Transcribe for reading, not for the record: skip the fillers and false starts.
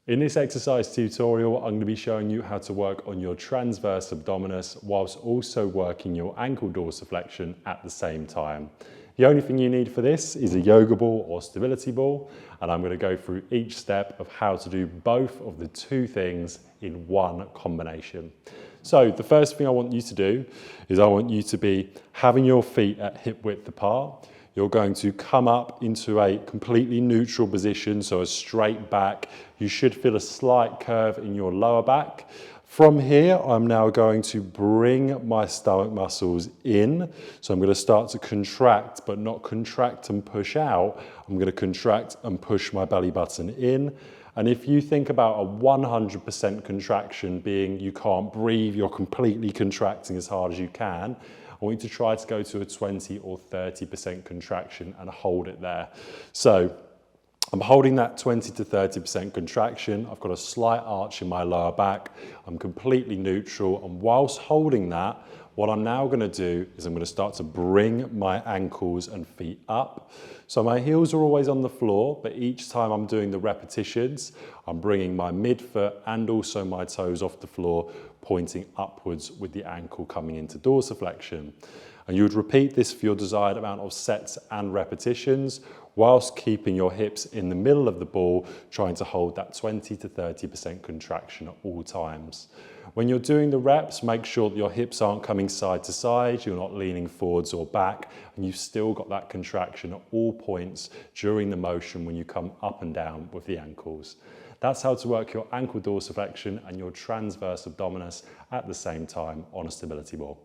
In this exercise tutorial, I'm going to be showing you how to work on your transverse abdominis whilst also working your ankle dorsiflexion at the same time. The only thing you need for this is a yoga ball or stability ball, and I'm going to go through each step of how to do both of the two things in one combination. So the first thing I want you to do is I want you to be having your feet at hip width apart. You're going to come up into a completely neutral position, so a straight back. You should feel a slight curve in your lower back. From here, I'm now going to bring my stomach muscles in. So I'm going to start to contract, but not contract and push out. I'm going to contract and push my belly button in. And if you think about a 100% contraction being you can't breathe, you're completely contracting as hard as you can, I want you to try to go to a 20 or 30% contraction and hold it there. So I'm holding that 20 to 30% contraction. I've got a slight arch in my lower back. I'm completely neutral. And whilst holding that, what I'm now going to do is I'm going to start to bring my ankles and feet up. So my heels are always on the floor, but each time I'm doing the repetitions, I'm bringing my midfoot and also my toes off the floor, pointing upwards with the ankle coming into dorsiflexion. And you would repeat this for your desired amount of sets and repetitions, whilst keeping your hips in the middle of the ball, trying to hold that 20 to 30% contraction at all times. When you're doing the reps, make sure that your hips aren't coming side to side, you're not leaning forwards or back, and you've still got that contraction at all points during the motion when you come up and down with the ankles. That's how to work your ankle dorsiflexion and your transverse abdominis at the same time on a stability ball.